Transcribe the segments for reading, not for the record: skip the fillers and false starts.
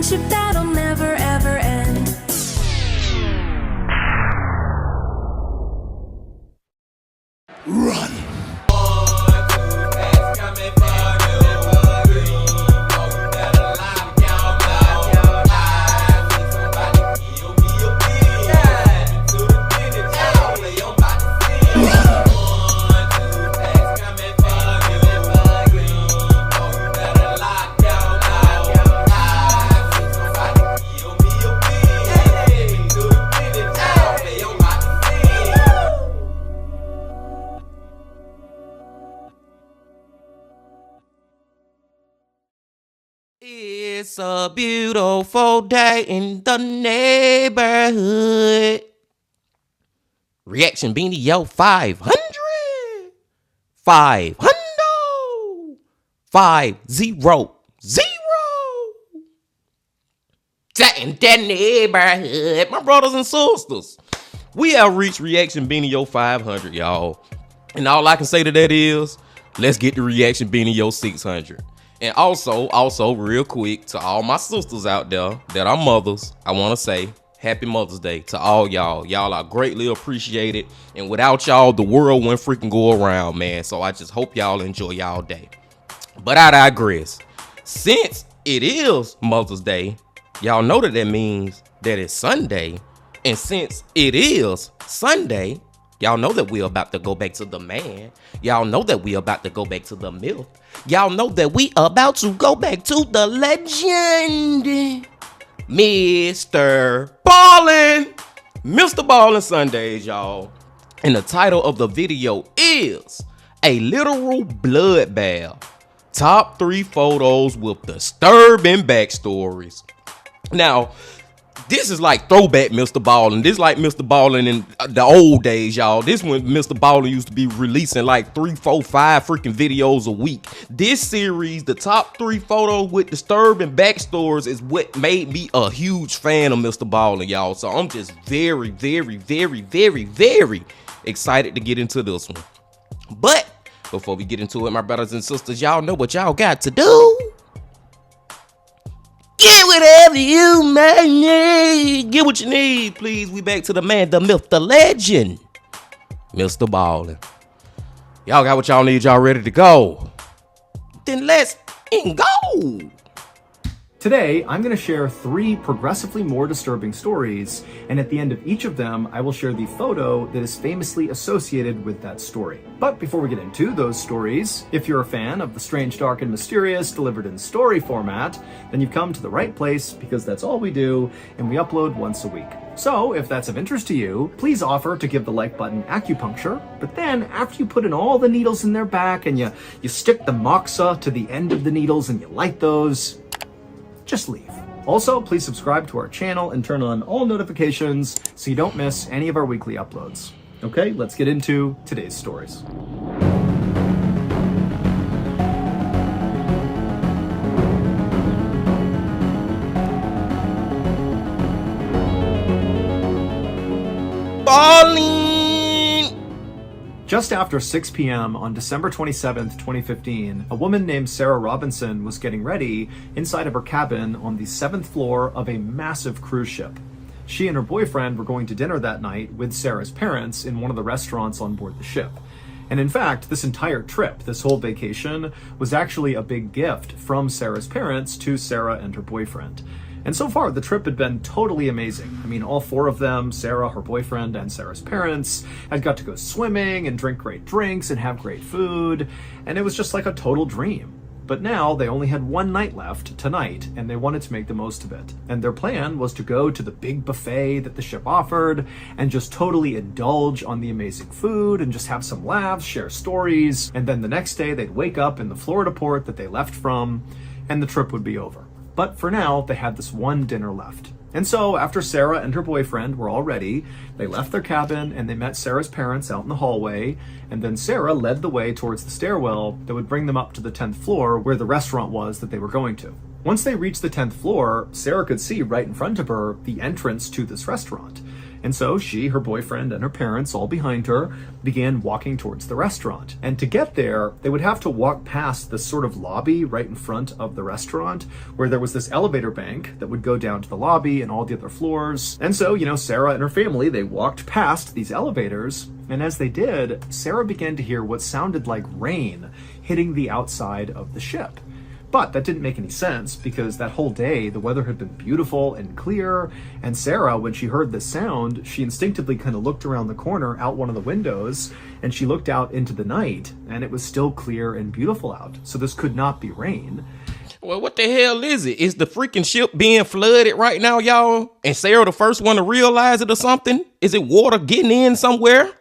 friendship that'll never ever end. Run! It's a beautiful day in the neighborhood. Reaction Beanie Yo 500. 500. 500. That in that neighborhood. My brothers and sisters. We have reached Reaction Beanie Yo 500, y'all. And all I can say to that is, let's get the Reaction Beanie Yo 600. And also, real quick, to all my sisters out there that are mothers, I want to say Happy Mother's Day to all y'all. Y'all are greatly appreciated. And without y'all, the world wouldn't freaking go around, man. So I just hope y'all enjoy y'all day. But I digress. Since it is Mother's Day, y'all know that means that it's Sunday. And since it is Sunday, y'all know that we're about to go back to the man. Y'all know that we're about to go back to the myth. Y'all know that we about to go back to the legend. MrBallen. MrBallen Sundays, y'all. And the title of the video is A Literal Bloodbath. Top 3 photos with disturbing backstories. Now, this is like throwback MrBallen. This is like MrBallen in the old days, y'all. This when MrBallen used to be releasing like 3, 4, 5 freaking videos a week. This series, the top 3 photos with disturbing backstories, is what made me a huge fan of MrBallen, y'all. So I'm just very, very, very, very, very excited to get into this one. But before we get into it, my brothers and sisters, y'all know what y'all got to do. Get whatever you may need. Get what you need, please. We back to the man, the myth, the legend, MrBallen. Y'all got what y'all need. Y'all ready to go? Then let's go. Today, I'm going to share 3 progressively more disturbing stories, and at the end of each of them, I will share the photo that is famously associated with that story. But before we get into those stories, if you're a fan of the strange, dark, and mysterious delivered in story format, then you've come to the right place, because that's all we do, and we upload once a week. So, if that's of interest to you, please offer to give the like button acupuncture, but then after you put in all the needles in their back and you stick the moxa to the end of the needles and you light those, just leave. Also, please subscribe to our channel and turn on all notifications so you don't miss any of our weekly uploads. Okay, let's get into today's stories. Balling. Just after 6 p.m. on December 27th, 2015, a woman named Sarah Robinson was getting ready inside of her cabin on the 7th floor of a massive cruise ship. She and her boyfriend were going to dinner that night with Sarah's parents in one of the restaurants on board the ship. And in fact, this entire trip, this whole vacation, was actually a big gift from Sarah's parents to Sarah and her boyfriend. And so far, the trip had been totally amazing. I mean, all 4 of them, Sarah, her boyfriend, and Sarah's parents, had got to go swimming and drink great drinks and have great food, and it was just like a total dream. But now they only had 1 night left, tonight, and they wanted to make the most of it. And their plan was to go to the big buffet that the ship offered and just totally indulge on the amazing food and just have some laughs, share stories, and then the next day they'd wake up in the Florida port that they left from, and the trip would be over. But for now, they had this 1 dinner left. And so, after Sarah and her boyfriend were all ready, they left their cabin and they met Sarah's parents out in the hallway, and then Sarah led the way towards the stairwell that would bring them up to the 10th floor where the restaurant was that they were going to. Once they reached the 10th floor, Sarah could see right in front of her the entrance to this restaurant. And so she, her boyfriend, and her parents, all behind her, began walking towards the restaurant. And to get there, they would have to walk past this sort of lobby right in front of the restaurant, where there was this elevator bank that would go down to the lobby and all the other floors. And so, Sarah and her family, they walked past these elevators, and as they did, Sarah began to hear what sounded like rain hitting the outside of the ship. But that didn't make any sense because that whole day the weather had been beautiful and clear, and Sarah, when she heard this sound, she instinctively kind of looked around the corner out one of the windows, and she looked out into the night, and it was still clear and beautiful out. So this could not be rain. Well, what the hell is it? Is the freaking ship being flooded right now, y'all? And Sarah the first one to realize it or something? Is it water getting in somewhere?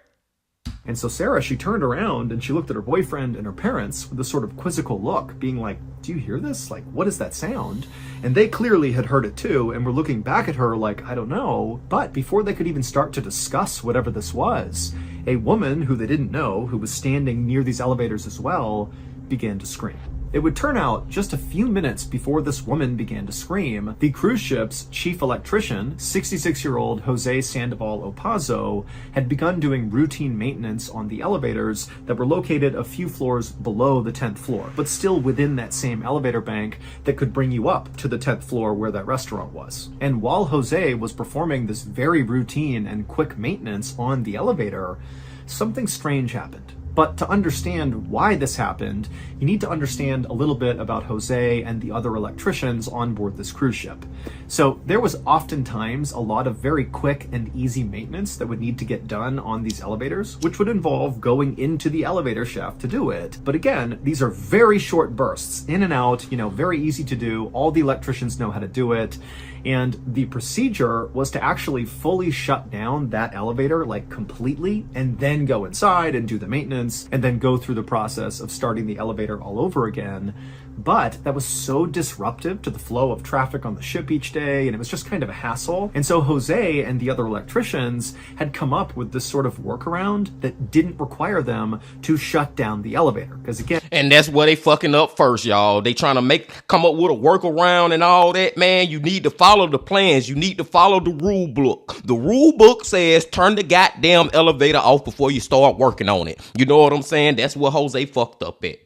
And so Sarah, she turned around and she looked at her boyfriend and her parents with a sort of quizzical look, being like, do you hear this? Like, what is that sound? And they clearly had heard it too and were looking back at her like, I don't know. But before they could even start to discuss whatever this was, a woman who they didn't know, who was standing near these elevators as well, began to scream. It would turn out just a few minutes before this woman began to scream, the cruise ship's chief electrician, 66-year-old Jose Sandoval Opazo, had begun doing routine maintenance on the elevators that were located a few floors below the 10th floor, but still within that same elevator bank that could bring you up to the 10th floor where that restaurant was. And while Jose was performing this very routine and quick maintenance on the elevator, something strange happened. But to understand why this happened, you need to understand a little bit about Jose and the other electricians on board this cruise ship. So there was oftentimes a lot of very quick and easy maintenance that would need to get done on these elevators, which would involve going into the elevator shaft to do it. But again, these are very short bursts, in and out, very easy to do. All the electricians know how to do it. And the procedure was to actually fully shut down that elevator, like completely, and then go inside and do the maintenance, and then go through the process of starting the elevator all over again. But that was so disruptive to the flow of traffic on the ship each day, and it was just kind of a hassle. And so Jose and the other electricians had come up with this sort of workaround that didn't require them to shut down the elevator. Because again... And that's where they fucking up first, y'all. They trying to come up with a workaround and all that, man. You need to follow the plans. You need to follow the rule book. The rule book says turn the goddamn elevator off before you start working on it. You know what I'm saying? That's where Jose fucked up at.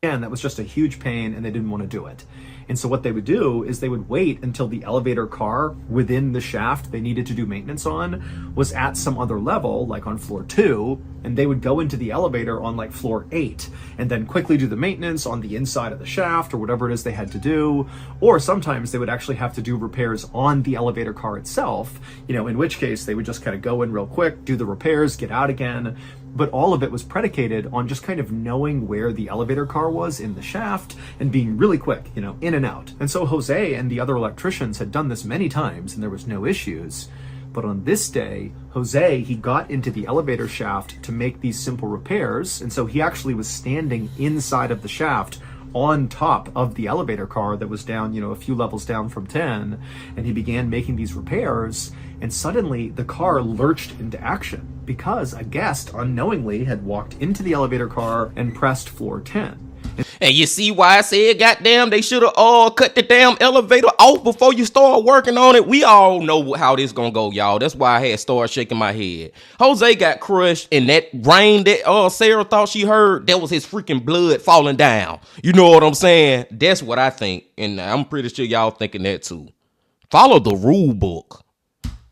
Again, that was just a huge pain and they didn't want to do it. And so what they would do is they would wait until the elevator car within the shaft they needed to do maintenance on was at some other level, like on floor 2, and they would go into the elevator on like floor 8 and then quickly do the maintenance on the inside of the shaft or whatever it is they had to do. Or sometimes they would actually have to do repairs on the elevator car itself, in which case they would just kind of go in real quick, do the repairs, get out again. But all of it was predicated on just kind of knowing where the elevator car was in the shaft and being really quick, in and out. And so Jose and the other electricians had done this many times and there was no issues. But on this day, Jose, he got into the elevator shaft to make these simple repairs. And so he actually was standing inside of the shaft on top of the elevator car that was down, a few levels down from 10. And he began making these repairs. And suddenly the car lurched into action because a guest unknowingly had walked into the elevator car and pressed floor 10. And you see why I said, goddamn, they should have cut the damn elevator off before you start working on it. We all know how this gonna go, y'all. That's why I had started shaking my head. Jose got crushed, and that rain that Sarah thought she heard, that was his freaking blood falling down. You know what I'm saying? That's what I think, and I'm pretty sure y'all thinking that too. Follow the rule book.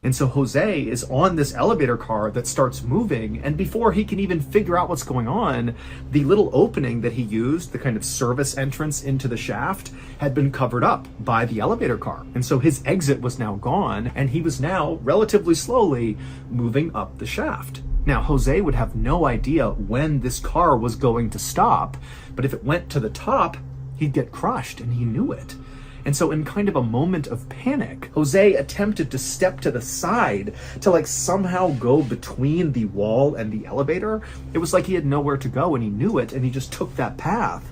And so Jose is on this elevator car that starts moving, and before he can even figure out what's going on, the little opening that he used, the kind of service entrance into the shaft, had been covered up by the elevator car. And so his exit was now gone, and he was now relatively slowly moving up the shaft. Now, Jose would have no idea when this car was going to stop, but if it went to the top, he'd get crushed, and he knew it. And so in kind of a moment of panic, Jose attempted to step to the side to somehow go between the wall and the elevator. It was like he had nowhere to go and he knew it and he just took that path.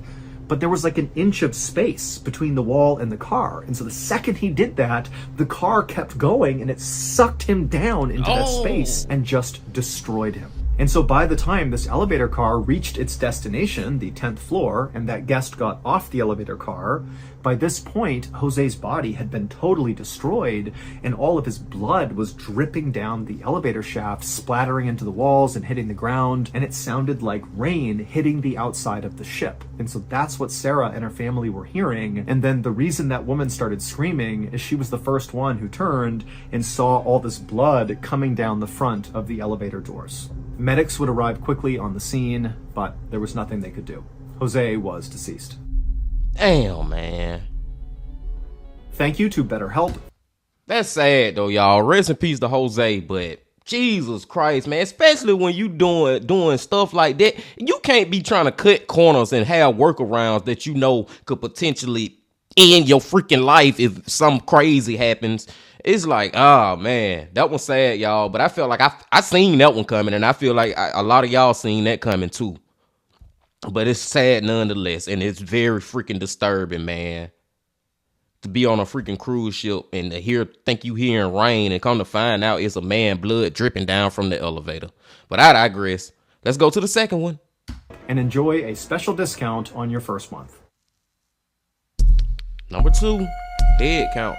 But there was an inch of space between the wall and the car. And so the second he did that, the car kept going and it sucked him down into that space and just destroyed him. And so by the time this elevator car reached its destination, the 10th floor, and that guest got off the elevator car, by this point, Jose's body had been totally destroyed, and all of his blood was dripping down the elevator shaft, splattering into the walls and hitting the ground, and it sounded like rain hitting the outside of the ship. And so that's what Sarah and her family were hearing. And then the reason that woman started screaming is she was the first one who turned and saw all this blood coming down the front of the elevator doors. Medics would arrive quickly on the scene, but there was nothing they could do. Jose was deceased. Damn, man. Thank you to BetterHelp. That's sad though, y'all. Rest in peace to Jose, but Jesus Christ, man. Especially when you doing stuff like that. You can't be trying to cut corners and have workarounds that you know could potentially end your freaking life if some crazy happens. It's like, oh man, that one's sad, y'all. But I felt like I seen that one coming, and I feel like a lot of y'all seen that coming too. But it's sad nonetheless, and it's very freaking disturbing, man. To be on a freaking cruise ship and to think you hearing rain and come to find out it's a man blood dripping down from the elevator. But I digress. Let's go to the second one. And enjoy a special discount on your first month. Number 2, head count.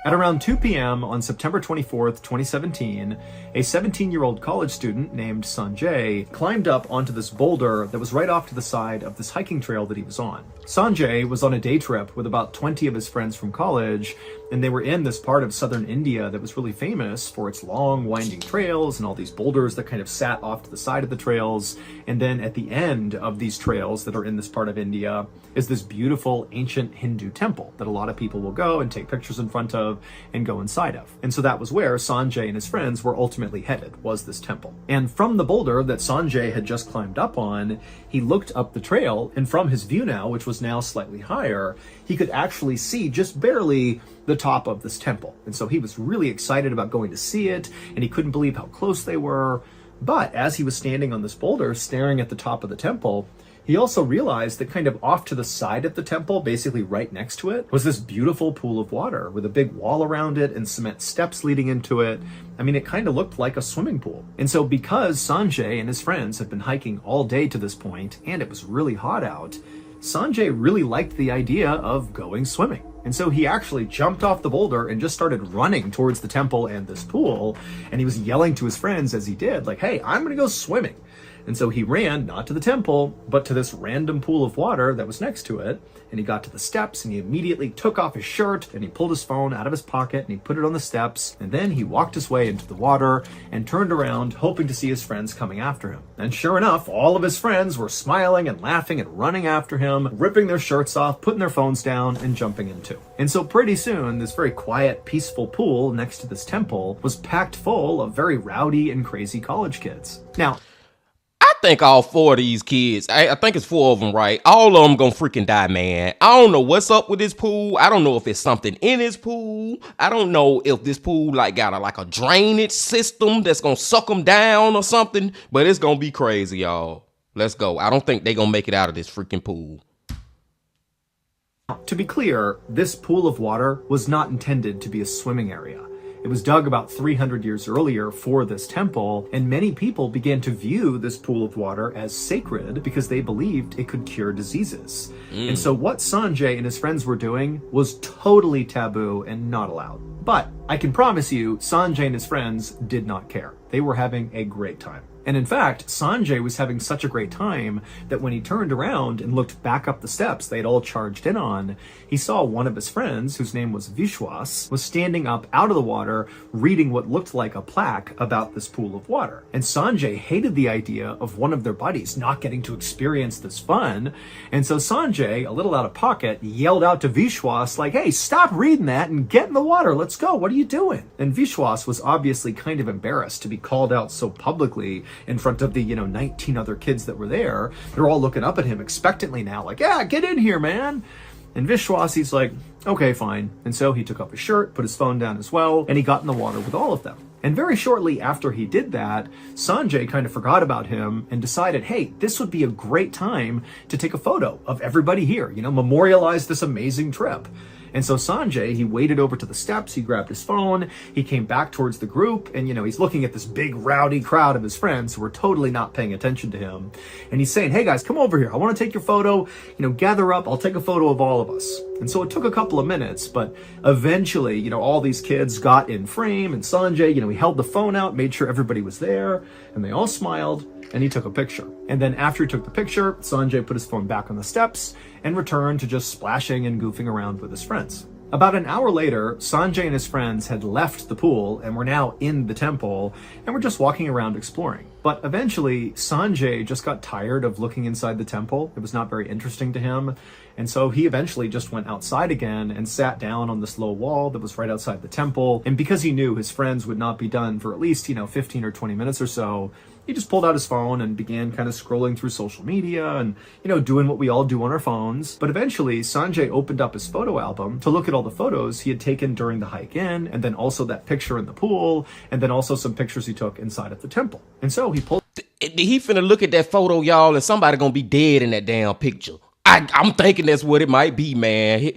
At around 2 p.m. on September 24th, 2017, a 17-year-old college student named Sanjay climbed up onto this boulder that was right off to the side of this hiking trail that he was on. Sanjay was on a day trip with about 20 of his friends from college, and they were in this part of southern India that was really famous for its long, winding trails and all these boulders that kind of sat off to the side of the trails. And then at the end of these trails that are in this part of India is this beautiful ancient Hindu temple that a lot of people will go and take pictures in front of and go inside of. And so that was where Sanjay and his friends were ultimately headed, was this temple. And from the boulder that Sanjay had just climbed up on, he looked up the trail, and from his view now, which was now slightly higher, he could actually see just barely the top of this temple. And so he was really excited about going to see it, and he couldn't believe how close they were. But as he was standing on this boulder, staring at the top of the temple, he also realized that kind of off to the side of the temple, basically right next to it, was this beautiful pool of water with a big wall around it and cement steps leading into it. I mean, it kind of looked like a swimming pool. And so because Sanjay and his friends had been hiking all day to this point, and it was really hot out, Sanjay really liked the idea of going swimming. And so he actually jumped off the boulder and just started running towards the temple and this pool. And he was yelling to his friends as he did, like, hey, I'm going to go swimming. And so he ran, not to the temple, but to this random pool of water that was next to it. And he got to the steps and he immediately took off his shirt and he pulled his phone out of his pocket and he put it on the steps. And then he walked his way into the water and turned around, hoping to see his friends coming after him. And sure enough, all of his friends were smiling and laughing and running after him, ripping their shirts off, putting their phones down and jumping in too. And so pretty soon, this very quiet, peaceful pool next to this temple was packed full of very rowdy and crazy college kids. Now, I think all 4 of these kids, I think it's 4 of them, right? All of them gonna freaking die, man. I don't know what's up with this pool. I don't know if it's something in this pool. I don't know if this pool got a drainage system that's gonna suck them down or something. But it's gonna be crazy, y'all. Let's go. I don't think they gonna make it out of this freaking pool. To be clear, this pool of water was not intended to be a swimming area. It was dug about 300 years earlier for this temple, and many people began to view this pool of water as sacred because they believed it could cure diseases. And so what Sanjay and his friends were doing was totally taboo and not allowed. But I can promise you, Sanjay and his friends did not care. They were having a great time. And in fact, Sanjay was having such a great time that when he turned around and looked back up the steps they'd all charged in on, he saw one of his friends, whose name was Vishwas, was standing up out of the water reading what looked like a plaque about this pool of water. And Sanjay hated the idea of one of their buddies not getting to experience this fun. And so Sanjay, a little out of pocket, yelled out to Vishwas like, hey, stop reading that and get in the water. Let's go. What are you doing? And Vishwas was obviously kind of embarrassed to be called out so publicly in front of the, 19 other kids that were there. They're all looking up at him expectantly now, like, yeah, get in here, man. And Vishwas, he's like, okay, fine. And so he took off his shirt, put his phone down as well, and he got in the water with all of them. And very shortly after he did that, Sanjay kind of forgot about him and decided, hey, this would be a great time to take a photo of everybody here, memorialize this amazing trip. And so Sanjay, he waded over to the steps, he grabbed his phone, he came back towards the group, and he's looking at this big rowdy crowd of his friends who were totally not paying attention to him. And he's saying, "Hey guys, come over here. I want to take your photo. Gather up. I'll take a photo of all of us." And so it took a couple of minutes, but eventually, all these kids got in frame, and Sanjay, he held the phone out, made sure everybody was there, and they all smiled, and he took a picture. And then after he took the picture, Sanjay put his phone back on the steps and returned to just splashing and goofing around with his friends. About an hour later, Sanjay and his friends had left the pool and were now in the temple and were just walking around exploring. But eventually, Sanjay just got tired of looking inside the temple. It was not very interesting to him. And so he eventually just went outside again and sat down on this low wall that was right outside the temple. And because he knew his friends would not be done for at least, 15 or 20 minutes or so, he just pulled out his phone and began kind of scrolling through social media and, doing what we all do on our phones. But eventually, Sanjay opened up his photo album to look at all the photos he had taken during the hike in, and then also that picture in the pool, and then also some pictures he took inside of the temple. And so he pulled... He finna look at that photo, y'all, and somebody gonna be dead in that damn picture. I'm thinking that's what it might be, man.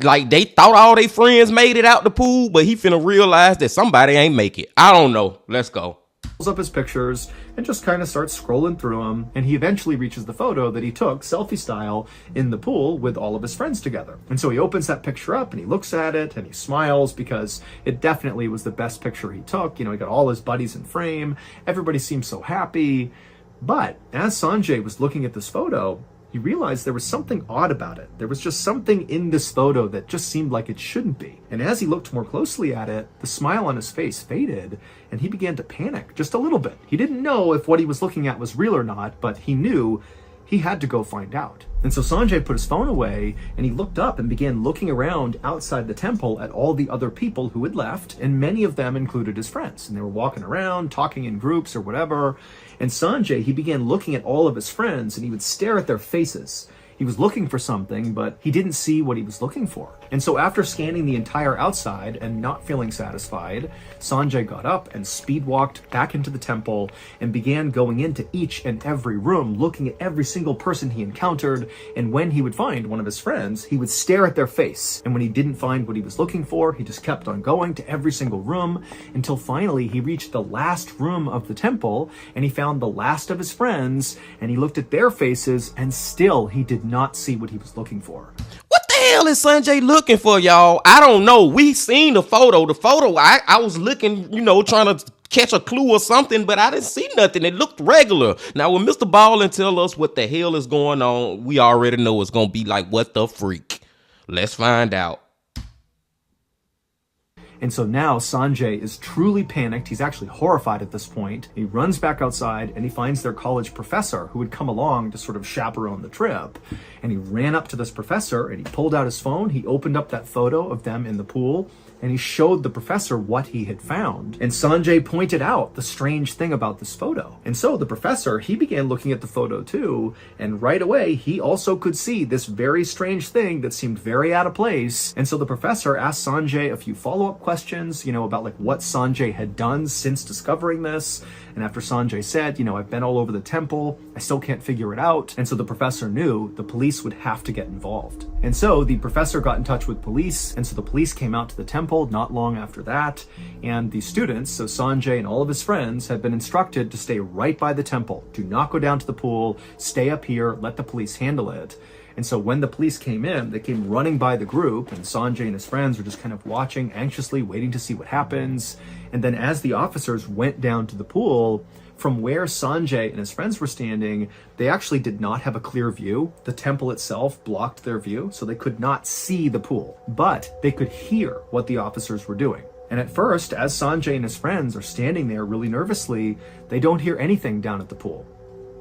Like, they thought all their friends made it out the pool, but he finna realize that somebody ain't make it. I don't know. Let's go. Pulls up his pictures and just kind of starts scrolling through them, and he eventually reaches the photo that he took selfie style in the pool with all of his friends together. And so he opens that picture up and he looks at it and he smiles because it definitely was the best picture he took. He got all his buddies in frame. Everybody seemed so happy. But as Sanjay was looking at this photo, he realized there was something odd about it. There was just something in this photo that just seemed like it shouldn't be. And as he looked more closely at it, the smile on his face faded, and he began to panic just a little bit. He didn't know if what he was looking at was real or not, but he knew he had to go find out. And so Sanjay put his phone away and he looked up and began looking around outside the temple at all the other people who had left, and many of them included his friends. And they were walking around, talking in groups or whatever. And Sanjay, he began looking at all of his friends and he would stare at their faces. He was looking for something, but he didn't see what he was looking for. And so after scanning the entire outside and not feeling satisfied, Sanjay got up and speed walked back into the temple and began going into each and every room, looking at every single person he encountered. And when he would find one of his friends, he would stare at their face. And when he didn't find what he was looking for, he just kept on going to every single room until finally he reached the last room of the temple and he found the last of his friends, and he looked at their faces and still he did not see what he was looking for. What the hell is Sanjay looking for, y'all? I don't know. We seen the photo. I was looking, trying to catch a clue or something, but I didn't see nothing. It looked regular. Now, when MrBallen tell us what the hell is going on, we already know it's going to be like, what the freak? Let's find out. And so now Sanjay is truly panicked. He's actually horrified at this point. He runs back outside and he finds their college professor who had come along to sort of chaperone the trip. And he ran up to this professor and he pulled out his phone. He opened up that photo of them in the pool and he showed the professor what he had found. And Sanjay pointed out the strange thing about this photo. And so the professor, he began looking at the photo too, and right away he also could see this very strange thing that seemed very out of place. And so the professor asked Sanjay a few follow-up questions, about like what Sanjay had done since discovering this. And after Sanjay said, I've been all over the temple, I still can't figure it out. And so the professor knew the police would have to get involved. And so the professor got in touch with police, and so the police came out to the temple not long after that. And the students, so Sanjay and all of his friends, had been instructed to stay right by the temple. Do not go down to the pool, stay up here, let the police handle it. And so when the police came in, they came running by the group, and Sanjay and his friends were just kind of watching anxiously, waiting to see what happens. And then as the officers went down to the pool, from where Sanjay and his friends were standing, they actually did not have a clear view. The temple itself blocked their view, so they could not see the pool, but they could hear what the officers were doing. And at first, as Sanjay and his friends are standing there really nervously, they don't hear anything down at the pool.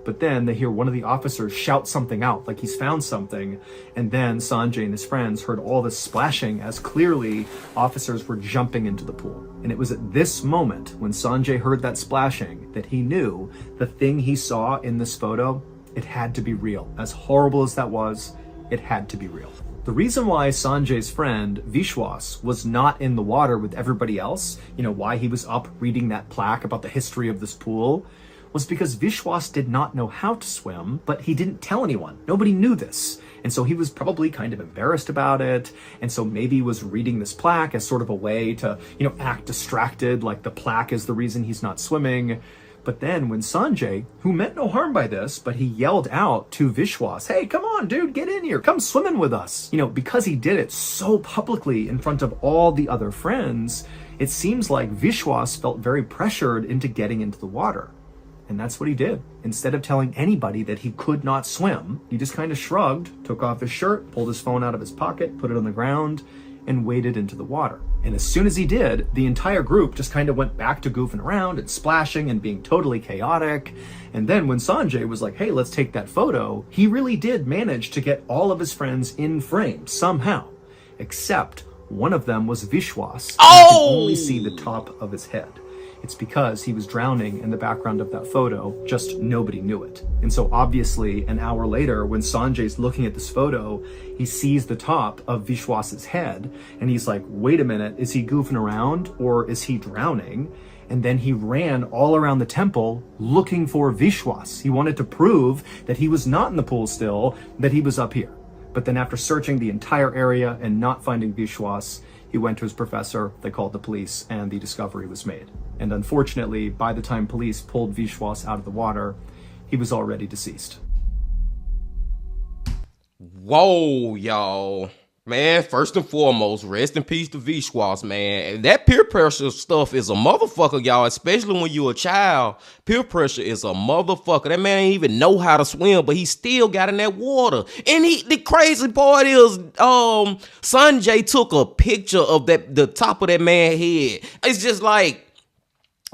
But then they hear one of the officers shout something out, like he's found something. And then Sanjay and his friends heard all this splashing as clearly officers were jumping into the pool. And it was at this moment when Sanjay heard that splashing that he knew the thing he saw in this photo, it had to be real. As horrible as that was, it had to be real. The reason why Sanjay's friend Vishwas was not in the water with everybody else, why he was up reading that plaque about the history of this pool, was because Vishwas did not know how to swim, but he didn't tell anyone. Nobody knew this. And so he was probably kind of embarrassed about it. And so maybe he was reading this plaque as sort of a way to, act distracted, like the plaque is the reason he's not swimming. But then when Sanjay, who meant no harm by this, but he yelled out to Vishwas, "Hey, come on, dude, get in here. Come swimming with us." Because he did it so publicly in front of all the other friends, it seems like Vishwas felt very pressured into getting into the water. And that's what he did. Instead of telling anybody that he could not swim, he just kind of shrugged, took off his shirt, pulled his phone out of his pocket, put it on the ground, and waded into the water. And as soon as he did, the entire group just kind of went back to goofing around and splashing and being totally chaotic. And then when Sanjay was like, "Hey, let's take that photo," he really did manage to get all of his friends in frame somehow, except one of them was Vishwas. Oh! You can only see the top of his head. It's because he was drowning in the background of that photo, just nobody knew it. And so obviously an hour later, when Sanjay's looking at this photo, he sees the top of Vishwas's head and he's like, wait a minute, is he goofing around or is he drowning? And then he ran all around the temple looking for Vishwas. He wanted to prove that he was not in the pool still, that he was up here. But then after searching the entire area and not finding Vishwas, he went to his professor, they called the police, and the discovery was made. And unfortunately, by the time police pulled Vishwas out of the water, he was already deceased. Whoa, y'all. Man, first and foremost, rest in peace to Vishwas, man. And that peer pressure stuff is a motherfucker, y'all, especially when you're a child. Peer pressure is a motherfucker. That man ain't even know how to swim, but he still got in that water. And the crazy part is, Sanjay took a picture of the top of that man's head. It's just like,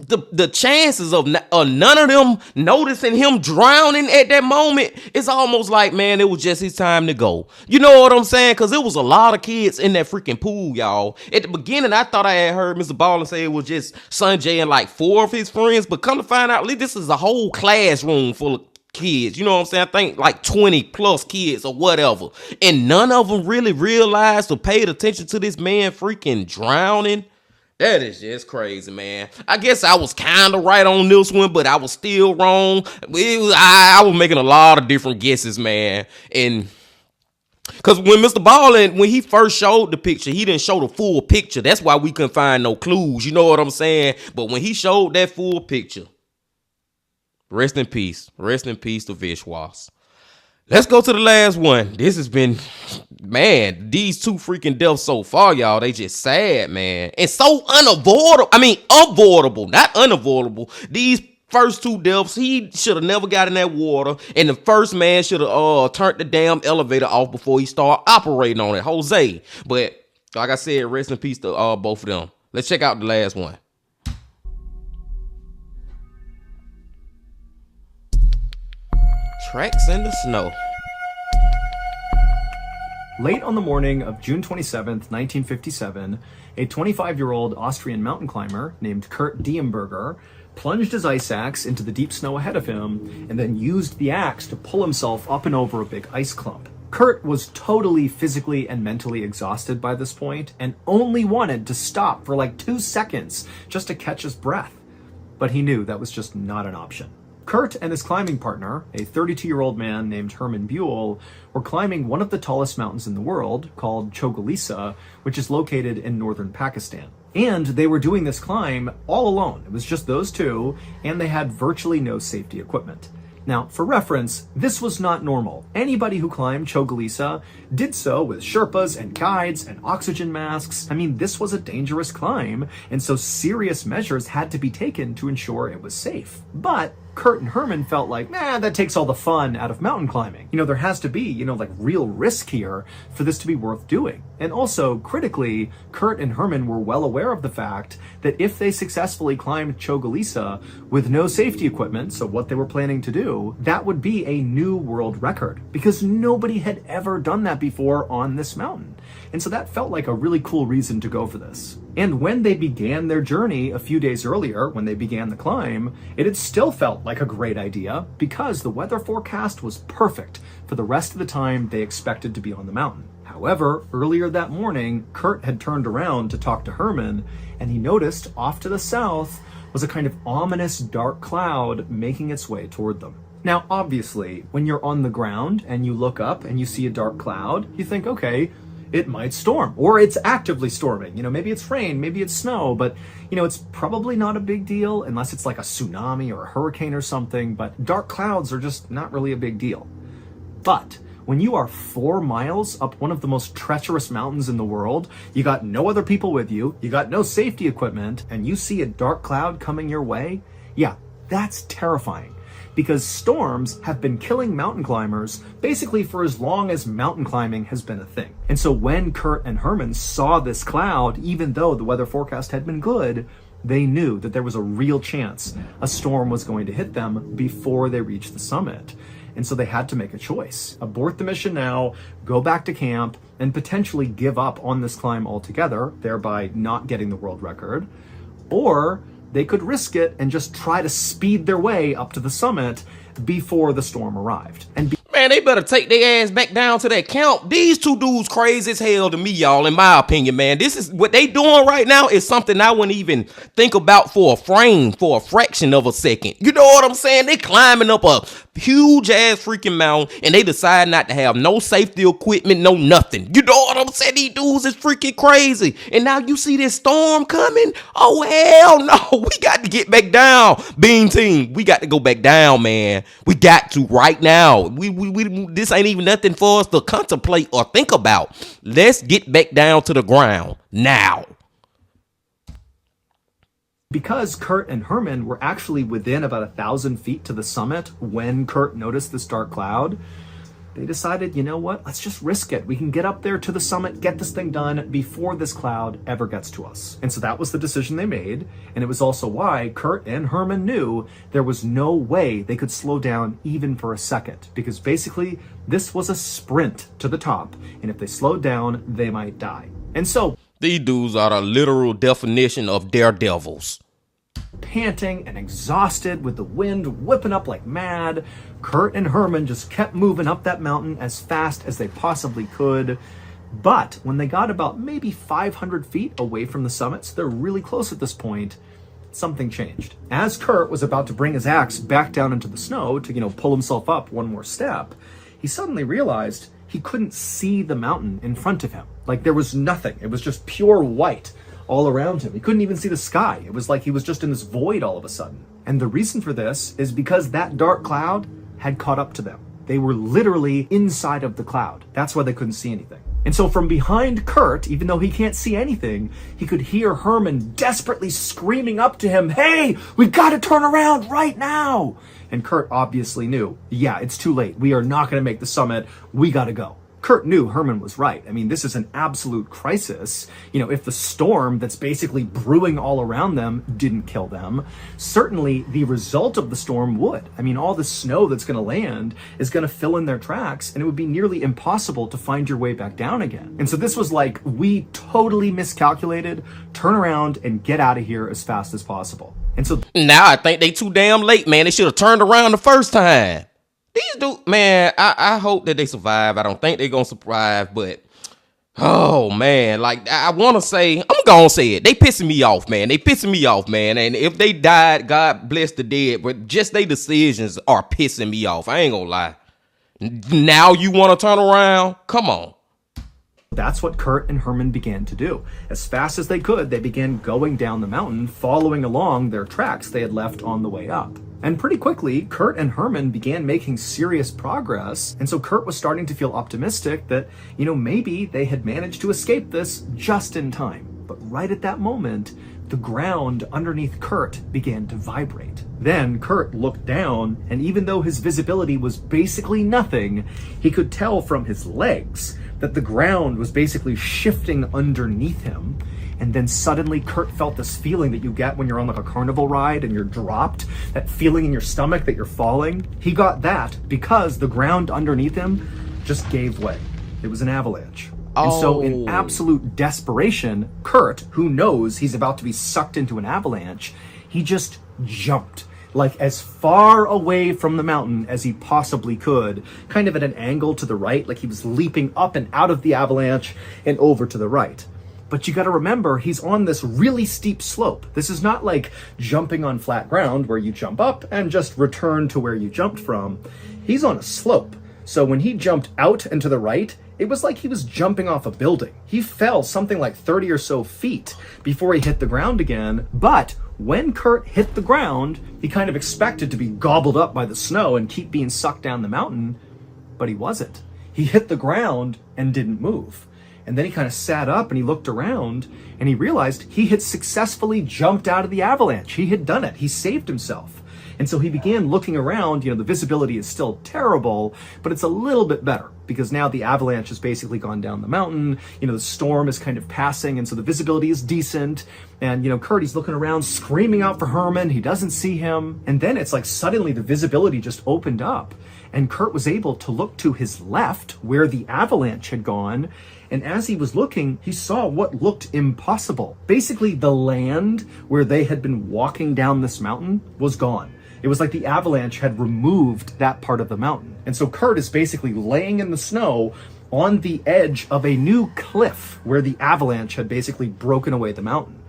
the chances of none of them noticing him drowning at that moment, it's almost like, man, it was just his time to go. You know what I'm saying? Because it was a lot of kids in that freaking pool, y'all. At the beginning, I thought I had heard MrBallen say it was just Sanjay and like 4 of his friends, but come to find out, this is a whole classroom full of kids. You know what I'm saying? I think like 20 plus kids or whatever. And none of them really realized or paid attention to this man freaking drowning. That is just crazy, man. I guess I was kind of right on this one, but I was still wrong. I was making a lot of different guesses, man. And because when MrBallen, when he first showed the picture, he didn't show the full picture. That's why we couldn't find no clues. You know what I'm saying? But when he showed that full picture, rest in peace. Rest in peace to Vishwas. Let's go to the last one. This has been, man, these 2 freaking deaths so far, y'all, they just sad, man. And so unavoidable. I mean, avoidable, not unavoidable. These first 2 deaths, he should have never got in that water. And the first man should have turned the damn elevator off before he started operating on it, Jose. But like I said, rest in peace to both of them. Let's check out the last one. Tracks in the snow. Late on the morning of June 27th, 1957, a 25-year-old Austrian mountain climber named Kurt Diemberger plunged his ice axe into the deep snow ahead of him and then used the axe to pull himself up and over a big ice clump. Kurt was totally physically and mentally exhausted by this point and only wanted to stop for like 2 seconds just to catch his breath. But he knew that was just not an option. Kurt and his climbing partner, a 32-year-old man named Herman Buell, were climbing one of the tallest mountains in the world, called Chogalisa, which is located in northern Pakistan. And they were doing this climb all alone. It was just those 2, and they had virtually no safety equipment. Now, for reference, this was not normal. Anybody who climbed Chogalisa did so with Sherpas and guides and oxygen masks. I mean, this was a dangerous climb, and so serious measures had to be taken to ensure it was safe. But Kurt and Herman felt like, that takes all the fun out of mountain climbing. There has to be, like real risk here for this to be worth doing. And also, critically, Kurt and Herman were well aware of the fact that if they successfully climbed Chogalisa with no safety equipment, so what they were planning to do, that would be a new world record because nobody had ever done that before on this mountain. And so that felt like a really cool reason to go for this. And when they began their journey a few days earlier, when they began the climb, it had still felt like a great idea because the weather forecast was perfect for the rest of the time they expected to be on the mountain. However, earlier that morning, Kurt had turned around to talk to Herman, and he noticed off to the south was a kind of ominous dark cloud making its way toward them. Now, obviously, when you're on the ground and you look up and you see a dark cloud, you think, okay, it might storm, or it's actively storming. Maybe it's rain, maybe it's snow, but it's probably not a big deal unless it's like a tsunami or a hurricane or something, but dark clouds are just not really a big deal. But when you are 4 miles up one of the most treacherous mountains in the world, you got no other people with you, you got no safety equipment, and you see a dark cloud coming your way, yeah, that's terrifying. Because storms have been killing mountain climbers basically for as long as mountain climbing has been a thing. And so when Kurt and Herman saw this cloud, even though the weather forecast had been good, they knew that there was a real chance a storm was going to hit them before they reached the summit. And so they had to make a choice. Abort the mission now, go back to camp, and potentially give up on this climb altogether, thereby not getting the world record. Or they could risk it and just try to speed their way up to the summit before the storm arrived. Man, they better take their ass back down to that camp. These two dudes crazy as hell to me, y'all, in my opinion, man. This is what they doing right now is something I wouldn't even think about for a fraction of a second. You know what I'm saying? They climbing up a huge ass freaking mountain and they decide not to have no safety equipment, no nothing. You know what I'm saying? These dudes is freaking crazy. And now you see this storm coming? Oh, hell no. We got to get back down. Bean team, we got to go back down, man. We got to right now. This ain't even nothing for us to contemplate or think about. Let's get back down to the ground now. Because Kurt and Herman were actually within about 1,000 feet to the summit when Kurt noticed this dark cloud, they decided, you know what, let's just risk it. We can get up there to the summit, get this thing done before this cloud ever gets to us. And so that was the decision they made. And it was also why Kurt and Herman knew there was no way they could slow down even for a second, because basically this was a sprint to the top. And if they slowed down, they might die. And so these dudes are the literal definition of daredevils. Panting and exhausted with the wind whipping up like mad, Kurt and Herman just kept moving up that mountain as fast as they possibly could. But when they got about maybe 500 feet away from the summit, so they're really close at this point, something changed. As Kurt was about to bring his axe back down into the snow to, pull himself up one more step, he suddenly realized he couldn't see the mountain in front of him. Like there was nothing. It was just pure white all around him. He couldn't even see the sky. It was like he was just in this void all of a sudden. And the reason for this is because that dark cloud had caught up to them. They were literally inside of the cloud. That's why they couldn't see anything. And so from behind Kurt, even though he can't see anything, he could hear Herman desperately screaming up to him, "Hey, we gotta turn around right now!" And Kurt obviously knew, yeah, it's too late. We are not gonna make the summit. We gotta go. Kurt knew Herman was right. I mean, this is an absolute crisis. If the storm that's basically brewing all around them didn't kill them, certainly the result of the storm would. I mean, all the snow that's going to land is going to fill in their tracks, and it would be nearly impossible to find your way back down again. And so this was like, we totally miscalculated, turn around and get out of here as fast as possible. And so now I think they too damn late, man. They should have turned around the first time. These dudes, man, I hope that they survive. I don't think they're going to survive, but, oh, man, like, I want to say, I'm going to say it. They pissing me off, man. And if they died, God bless the dead, but just their decisions are pissing me off. I ain't going to lie. Now you want to turn around? Come on. That's what Kurt and Herman began to do. As fast as they could, they began going down the mountain, following along their tracks they had left on the way up. And pretty quickly, Kurt and Herman began making serious progress. And so Kurt was starting to feel optimistic that, maybe they had managed to escape this just in time. But right at that moment, the ground underneath Kurt began to vibrate. Then Kurt looked down, and even though his visibility was basically nothing, he could tell from his legs that the ground was basically shifting underneath him. And then suddenly Kurt felt this feeling that you get when you're on like a carnival ride and you're dropped, that feeling in your stomach that you're falling. He got that because the ground underneath him just gave way. It was an avalanche. And so in absolute desperation, Kurt, who knows he's about to be sucked into an avalanche, he just jumped like as far away from the mountain as he possibly could, kind of at an angle to the right, like he was leaping up and out of the avalanche and over to the right. But you got to remember, he's on this really steep slope. This is not like jumping on flat ground where you jump up and just return to where you jumped from. He's on a slope. So when he jumped out and to the right, it was like he was jumping off a building. He fell something like 30 or so feet before he hit the ground again. But when Kurt hit the ground, he kind of expected to be gobbled up by the snow and keep being sucked down the mountain, but he wasn't. He hit the ground and didn't move. And then he kind of sat up and he looked around and he realized he had successfully jumped out of the avalanche. He had done it. He saved himself. And so he began looking around. The visibility is still terrible, but it's a little bit better because now the avalanche has basically gone down the mountain. The storm is kind of passing, and so the visibility is decent. And, Kurt, he's looking around, screaming out for Herman. He doesn't see him. And then it's like suddenly the visibility just opened up, and Kurt was able to look to his left where the avalanche had gone. And as he was looking, he saw what looked impossible. Basically, the land where they had been walking down this mountain was gone. It was like the avalanche had removed that part of the mountain. And so Kurt is basically laying in the snow on the edge of a new cliff where the avalanche had basically broken away the mountain.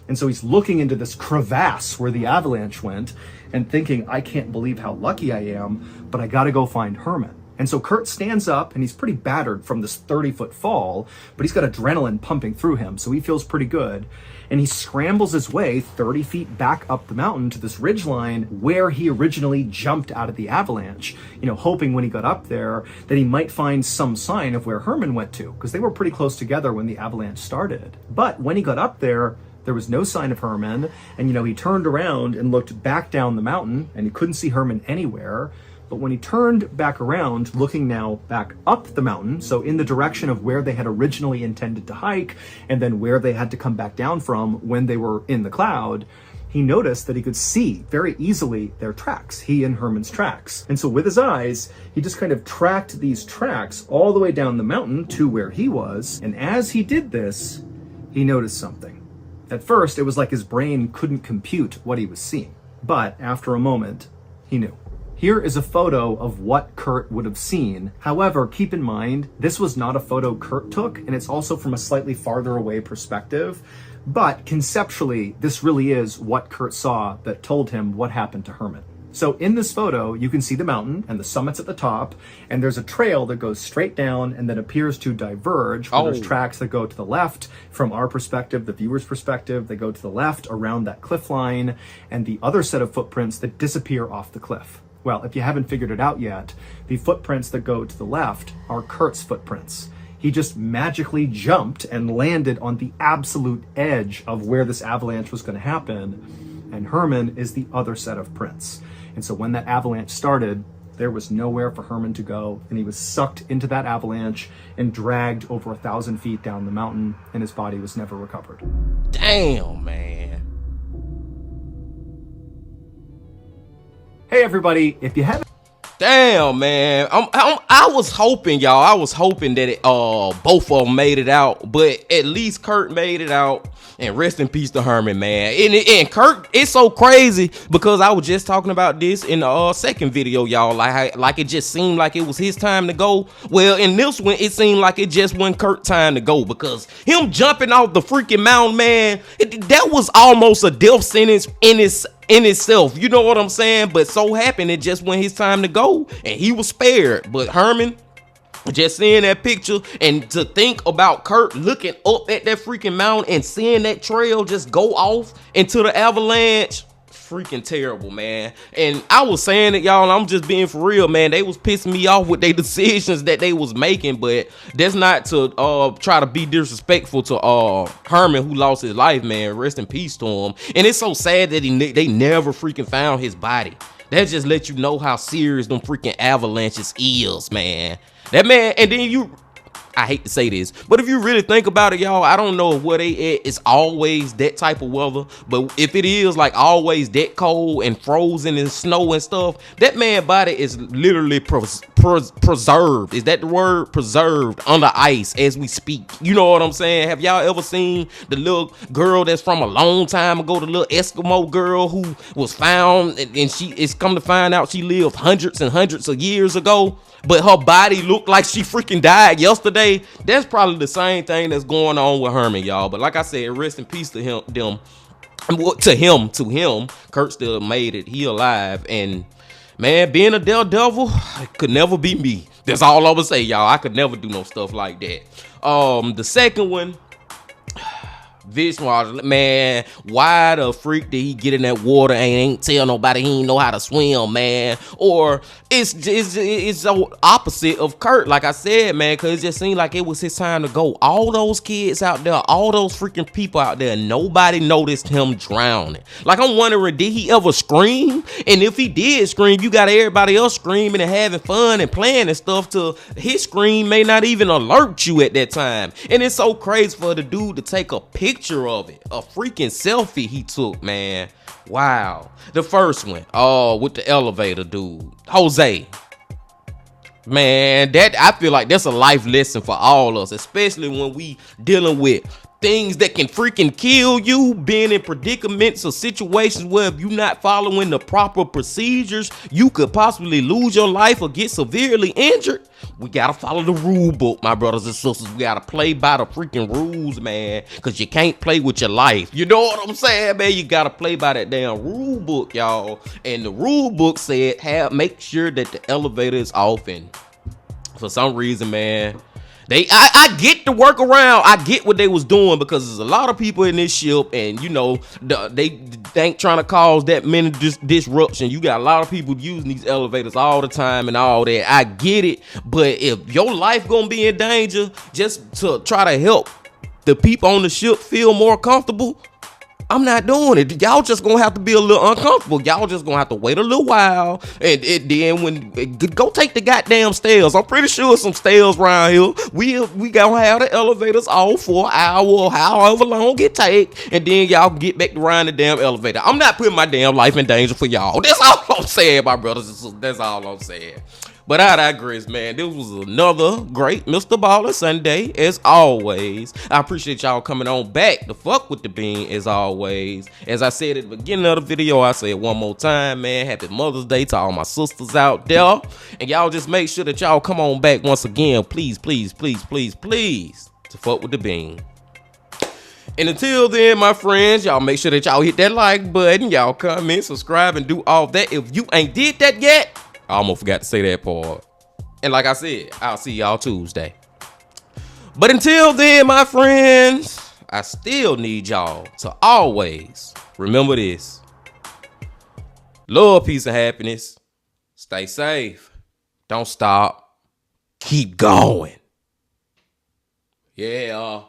And so he's looking into this crevasse where the avalanche went and thinking, I can't believe how lucky I am, but I gotta go find Herman. And so Kurt stands up, and he's pretty battered from this 30-foot fall, but he's got adrenaline pumping through him, so he feels pretty good. And he scrambles his way 30 feet back up the mountain to this ridgeline where he originally jumped out of the avalanche, hoping when he got up there that he might find some sign of where Herman went to, because they were pretty close together when the avalanche started. But when he got up there was no sign of Herman, and he turned around and looked back down the mountain, and he couldn't see Herman anywhere. But when he turned back around, looking now back up the mountain, so in the direction of where they had originally intended to hike, and then where they had to come back down from when they were in the cloud, he noticed that he could see very easily their tracks, he and Herman's tracks. And so with his eyes, he just kind of tracked these tracks all the way down the mountain to where he was. And as he did this, he noticed something. At first, it was like his brain couldn't compute what he was seeing. But after a moment, he knew. Here is a photo of what Kurt would have seen. However, keep in mind, this was not a photo Kurt took, and it's also from a slightly farther away perspective. But conceptually, this really is what Kurt saw that told him what happened to Herman. So in this photo, you can see the mountain and the summit's at the top, and there's a trail that goes straight down and then appears to diverge. There's tracks that go to the left from our perspective, the viewer's perspective. They go to the left around that cliff line, and the other set of footprints that disappear off the cliff. Well, if you haven't figured it out yet, the footprints that go to the left are Kurt's footprints. He just magically jumped and landed on the absolute edge of where this avalanche was going to happen, and Herman is the other set of prints. And so when that avalanche started, there was nowhere for Herman to go, and he was sucked into that avalanche and dragged over 1,000 feet down the mountain, and his body was never recovered. Damn, man. Hey everybody, if you haven't... Damn, man. I was hoping, y'all. I was hoping that both of them made it out, but at least Kurt made it out. And rest in peace to Herman, man. And Kurt, it's so crazy because I was just talking about this in the second video, y'all. Like it just seemed like it was his time to go. Well, in this one, it seemed like it just wasn't Kurt's time to go because him jumping off the freaking mountain, man, that was almost a death sentence in itself. You know what I'm saying? But so happened it just when his time to go and he was spared. But Herman, just seeing that picture and to think about Kurt looking up at that freaking mountain and seeing that trail just go off into the avalanche, freaking terrible, man. And I was saying it, y'all, I'm just being for real, man. They was pissing me off with their decisions that they was making, but that's not to try to be disrespectful to Herman, who lost his life, man. Rest in peace to him. And it's so sad that they never freaking found his body. That just lets you know how serious them freaking avalanches is, man. That man, and then I hate to say this, but if you really think about it, y'all, I don't know if where they at is always that type of weather, but if it is like always that cold and frozen and snow and stuff, that man's body is literally preserved. Is that the word? Preserved under ice as we speak. You know what I'm saying? Have y'all ever seen the little girl that's from a long time ago, the little Eskimo girl who was found and she is come to find out she lived hundreds and hundreds of years ago? But her body looked like she freaking died yesterday. day, that's probably the same thing that's going on with Herman, y'all. But like I said, rest in peace to him. To him. Kurt still made it. He alive. And man, being a daredevil could never be me. That's all I would say, y'all. I could never do no stuff like that. The second one, Vishwash, man, why the freak did he get in that water and ain't tell nobody he ain't know how to swim, man? Or it's the opposite of Kurt, like I said, man, because it just seemed like it was his time to go. All those kids out there, all those freaking people out there, nobody noticed him drowning. Like, I'm wondering, did he ever scream? And if he did scream, you got everybody else screaming and having fun and playing and stuff till his scream may not even alert you at that time. And it's so crazy for the dude to take a picture of it, a freaking selfie he took, man. Wow. The first one, with the elevator dude, Jose. Man, that I feel like that's a life lesson for all of us, especially when we dealing with things that can freaking kill you, being in predicaments or situations where if you're not following the proper procedures, you could possibly lose your life or get severely injured. We gotta follow the rule book, my brothers and sisters. We gotta play by the freaking rules, man, because you can't play with your life. You know what I'm saying, man? You gotta play by that damn rule book, y'all. And the rule book said, make sure that the elevator is off. And for some reason, man, I get the workaround. I get what they was doing, because there's a lot of people in this ship, and you know they ain't trying to cause that many disruption. You got a lot of people using these elevators all the time and all that. I get it, but if your life gonna be in danger just to try to help the people on the ship feel more comfortable, I'm not doing it. Y'all just gonna have to be a little uncomfortable. Y'all just gonna have to wait a little while, and then go take the goddamn stairs. I'm pretty sure some stairs around here. We gonna have the elevators off for an hour or however long it take, and then y'all get back to riding the damn elevator. I'm not putting my damn life in danger for y'all. That's all I'm saying, my brothers and sisters. That's all I'm saying. But I digress, man. This was another great MrBallen Sunday, as always. I appreciate y'all coming on back to fuck with the bean, as always. As I said at the beginning of the video, I say it one more time, man. Happy Mother's Day to all my sisters out there. And y'all just make sure that y'all come on back once again. Please, please, please, please, please, to fuck with the bean. And until then, my friends, y'all make sure that y'all hit that like button. Y'all comment, subscribe, and do all that. If you ain't did that yet, I almost forgot to say that part. And like I said, I'll see y'all Tuesday. But until then, my friends, I still need y'all to always remember this. Love, peace, and happiness. Stay safe. Don't stop. Keep going. Yeah.